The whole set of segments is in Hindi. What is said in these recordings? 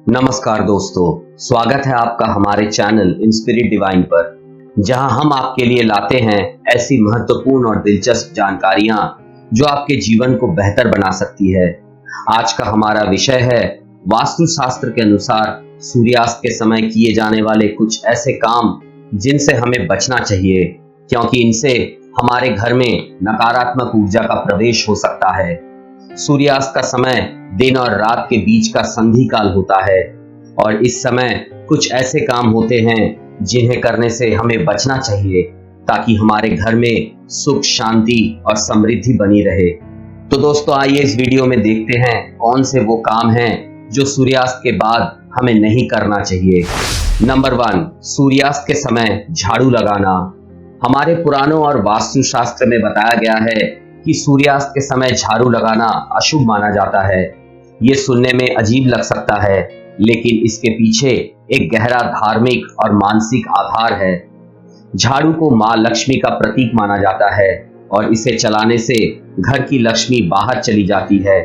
नमस्कार दोस्तों, स्वागत है आपका हमारे चैनल इंस्पिरिट डिवाइन पर, जहां हम आपके लिए लाते हैं ऐसी महत्वपूर्ण और दिलचस्प जानकारियां जो आपके जीवन को बेहतर बना सकती है। आज का हमारा विषय है वास्तुशास्त्र के अनुसार सूर्यास्त के समय किए जाने वाले कुछ ऐसे काम जिनसे हमें बचना चाहिए, क्योंकि इनसे हमारे घर में नकारात्मक ऊर्जा का प्रवेश हो सकता है। सूर्यास्त का समय दिन और रात के बीच का संधि काल होता है और इस समय कुछ ऐसे काम होते हैं जिन्हें करने से हमें बचना चाहिए ताकि हमारे घर में सुख, शांति और समृद्धि बनी रहे। तो दोस्तों, आइए इस वीडियो में देखते हैं कौन से वो काम हैं जो सूर्यास्त के बाद हमें नहीं करना चाहिए। नंबर 1, सूर्यास्त के समय झाड़ू लगाना। हमारे पुराणों और वास्तुशास्त्र में बताया गया है कि सूर्यास्त के समय झाड़ू लगाना अशुभ माना जाता है। ये सुनने में अजीब लग सकता है, लेकिन इसके पीछे एक गहरा धार्मिक और मानसिक आधार है। झाड़ू को मां लक्ष्मी का प्रतीक माना जाता है और इसे चलाने से घर की लक्ष्मी बाहर चली जाती है।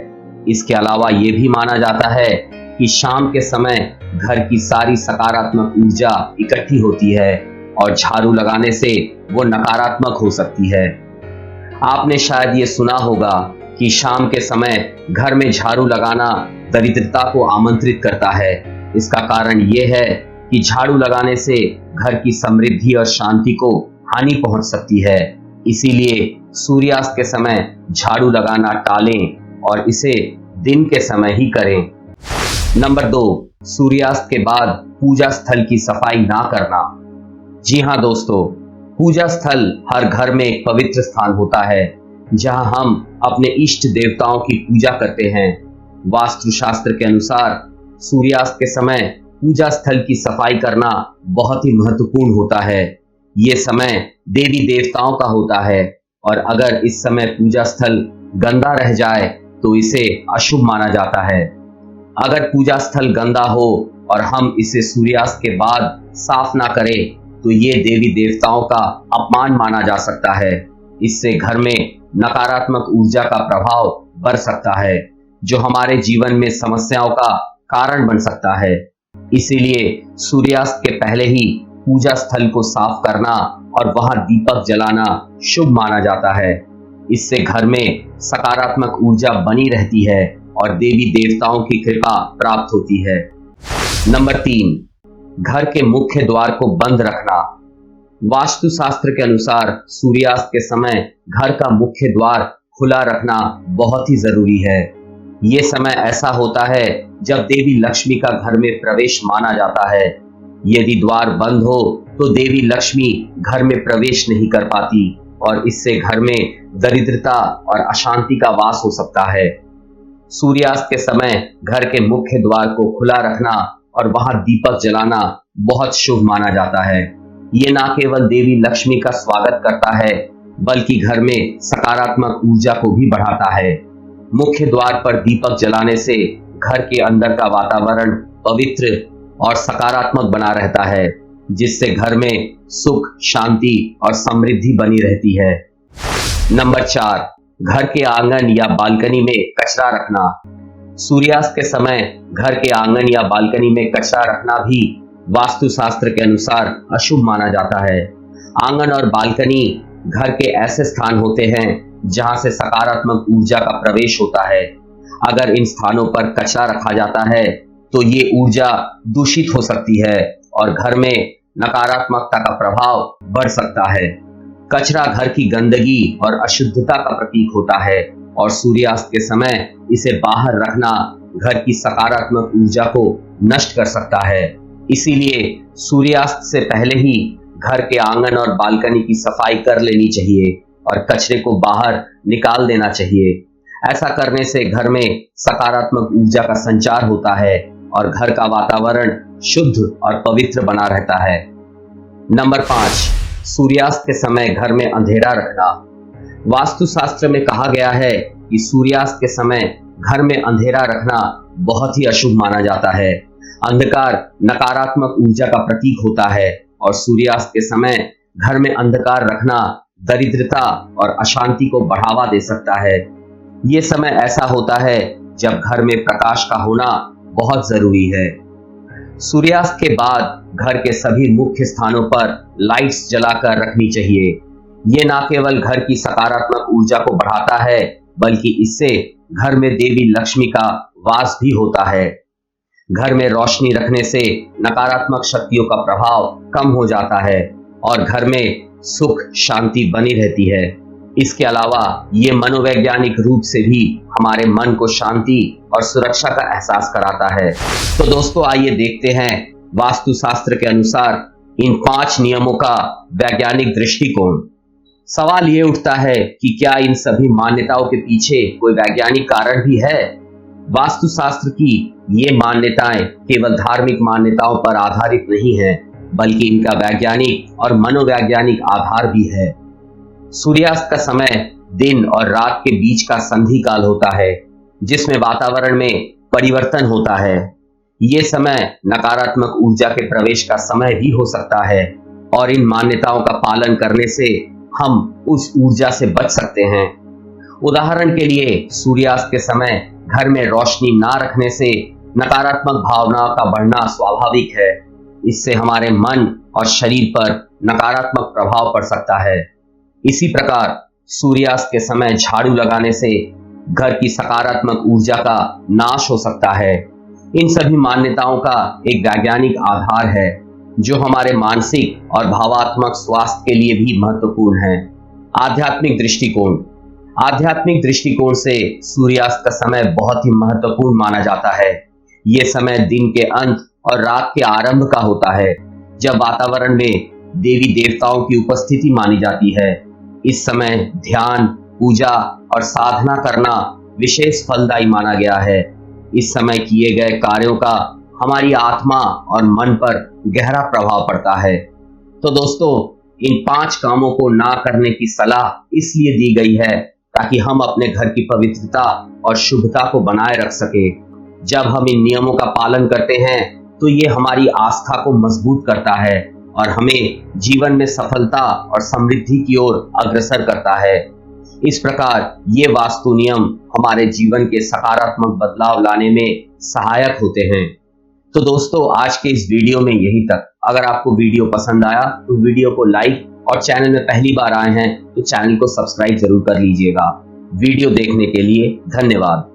इसके अलावा ये भी माना जाता है कि शाम के समय घर की सारी सकारात्मक ऊर्जा इकट्ठी होती है और झाड़ू लगाने से वो नकारात्मक हो सकती है। आपने शायद ये सुना होगा कि शाम के समय घर में झाड़ू लगाना दरिद्रता को आमंत्रित करता है। इसका कारण ये है कि झाड़ू लगाने से घर की समृद्धि और शांति को हानि पहुंच सकती है। इसीलिए सूर्यास्त के समय झाड़ू लगाना टालें और इसे दिन के समय ही करें। नंबर 2, सूर्यास्त के बाद पूजा स्थल की सफाई ना करना। जी हाँ दोस्तों, पूजा स्थल हर घर में एक पवित्र स्थान होता है जहां हम अपने इष्ट देवताओं की पूजा करते हैं। वास्तुशास्त्र के अनुसार सूर्यास्त के समय पूजा स्थल की सफाई करना बहुत ही महत्वपूर्ण होता है। ये समय देवी देवताओं का होता है और अगर इस समय पूजा स्थल गंदा रह जाए तो इसे अशुभ माना जाता है। अगर पूजा स्थल गंदा हो और हम इसे सूर्यास्त के बाद साफ ना करें तो ये देवी देवताओं का अपमान माना जा सकता है। इससे घर में नकारात्मक ऊर्जा का प्रभाव बढ़ सकता है, जो हमारे जीवन में समस्याओं का कारण बन सकता है। इसीलिए सूर्यास्त के पहले ही पूजा स्थल को साफ करना और वहां दीपक जलाना शुभ माना जाता है। इससे घर में सकारात्मक ऊर्जा बनी रहती है और देवी देवताओं की कृपा प्राप्त होती है। नंबर 3, घर के मुख्य द्वार को बंद रखना। वास्तुशास्त्र के अनुसार सूर्यास्त के समय घर का मुख्य द्वार खुला रखना बहुत ही जरूरी है। ये समय ऐसा होता है जब देवी लक्ष्मी का घर में प्रवेश माना जाता है। यदि द्वार बंद हो तो देवी लक्ष्मी घर में प्रवेश नहीं कर पाती और इससे घर में दरिद्रता और अशांति का वास हो सकता है। सूर्यास्त के समय घर के मुख्य द्वार को खुला रखना और वहां दीपक जलाना बहुत शुभ माना जाता है। ये ना केवल देवी लक्ष्मी का स्वागत करता है, बल्कि घर में सकारात्मक ऊर्जा को भी बढ़ाता है। मुख्य द्वार पर दीपक जलाने से घर के अंदर का वातावरण पवित्र और सकारात्मक बना रहता है, जिससे घर में सुख, शांति और समृद्धि बनी रहती है। नंबर 4, घर के आंगन या बालकनी में कचरा रखना। सूर्यास्त के समय घर के आंगन या बालकनी में कचरा रखना भी वास्तुशास्त्र के अनुसार अशुभ माना जाता है। आंगन और बालकनी घर के ऐसे स्थान होते हैं जहां से सकारात्मक ऊर्जा का प्रवेश होता है। अगर इन स्थानों पर कचरा रखा जाता है तो ये ऊर्जा दूषित हो सकती है और घर में नकारात्मकता का प्रभाव बढ़ सकता है। कचरा घर की गंदगी और अशुद्धता का प्रतीक होता है और सूर्यास्त के समय इसे बाहर रखना घर की सकारात्मक ऊर्जा को नष्ट कर सकता है। इसीलिए सूर्यास्त से पहले ही घर के आंगन और बालकनी की सफाई कर लेनी चाहिए और कचरे को बाहर निकाल देना चाहिए। ऐसा करने से घर में सकारात्मक ऊर्जा का संचार होता है और घर का वातावरण शुद्ध और पवित्र बना रहता है। नंबर 5, सूर्यास्त के समय घर में अंधेरा रखना। वास्तुशास्त्र में कहा गया है कि सूर्यास्त के समय घर में अंधेरा रखना बहुत ही अशुभ माना जाता है। अंधकार नकारात्मक ऊर्जा का प्रतीक होता है और सूर्यास्त के समय घर में अंधकार रखना दरिद्रता और अशांति को बढ़ावा दे सकता है। ये समय ऐसा होता है जब घर में प्रकाश का होना बहुत जरूरी है। सूर्यास्त के बाद घर के सभी मुख्य स्थानों पर लाइट्स जलाकर रखनी चाहिए। ये न केवल घर की सकारात्मक ऊर्जा को बढ़ाता है, बल्कि इससे घर में देवी लक्ष्मी का वास भी होता है। घर में रोशनी रखने से नकारात्मक शक्तियों का प्रभाव कम हो जाता है और घर में सुख शांति बनी रहती है। इसके अलावा ये मनोवैज्ञानिक रूप से भी हमारे मन को शांति और सुरक्षा का एहसास कराता है। तो दोस्तों, आइए देखते हैं वास्तुशास्त्र के अनुसार इन 5 नियमों का वैज्ञानिक दृष्टिकोण। सवाल ये उठता है कि क्या इन सभी मान्यताओं के पीछे कोई वैज्ञानिक कारण भी है? वास्तुशास्त्र की ये मान्यताएं केवल धार्मिक मान्यताओं पर आधारित नहीं है, बल्कि इनका वैज्ञानिक और मनोवैज्ञानिक आधार भी है। सूर्यास्त का समय दिन और रात के बीच का संधि काल होता है, जिसमें वातावरण में परिवर्तन होता है। ये समय नकारात्मक ऊर्जा के प्रवेश का समय भी हो सकता है और इन मान्यताओं का पालन करने से हम उस ऊर्जा से बच सकते हैं। उदाहरण के लिए, सूर्यास्त के समय घर में रोशनी ना रखने से नकारात्मक भावनाओं का बढ़ना स्वाभाविक है। इससे हमारे मन और शरीर पर नकारात्मक प्रभाव पड़ सकता है। इसी प्रकार सूर्यास्त के समय झाड़ू लगाने से घर की सकारात्मक ऊर्जा का नाश हो सकता है। इन सभी मान्यताओं का एक वैज्ञानिक आधार है, जो हमारे मानसिक और भावात्मक स्वास्थ्य के लिए भी महत्वपूर्ण है। आध्यात्मिक दृष्टिकोण। आध्यात्मिक दृष्टिकोण से सूर्यास्त का समय बहुत ही महत्वपूर्ण माना जाता है। ये समय दिन के अंत और रात के आरंभ का होता है, जब वातावरण में देवी देवताओं की उपस्थिति मानी जाती है। इस समय ध्यान, पूजा और साधना करना विशेष फलदायी माना गया है। इस समय किए गए कार्यों का हमारी आत्मा और मन पर गहरा प्रभाव पड़ता है। तो दोस्तों, इन 5 कामों को ना करने की सलाह इसलिए दी गई है ताकि हम अपने घर की पवित्रता और शुभता को बनाए रख सके। जब हम इन नियमों का पालन करते हैं तो ये हमारी आस्था को मजबूत करता है और हमें जीवन में सफलता और समृद्धि की ओर अग्रसर करता है। इस प्रकार ये वास्तु नियम हमारे जीवन के सकारात्मक बदलाव लाने में सहायक होते हैं। तो दोस्तों, आज के इस वीडियो में यही तक। अगर आपको वीडियो पसंद आया तो वीडियो को लाइक और चैनल में पहली बार आए हैं तो चैनल को सब्सक्राइब जरूर कर लीजिएगा। वीडियो देखने के लिए धन्यवाद।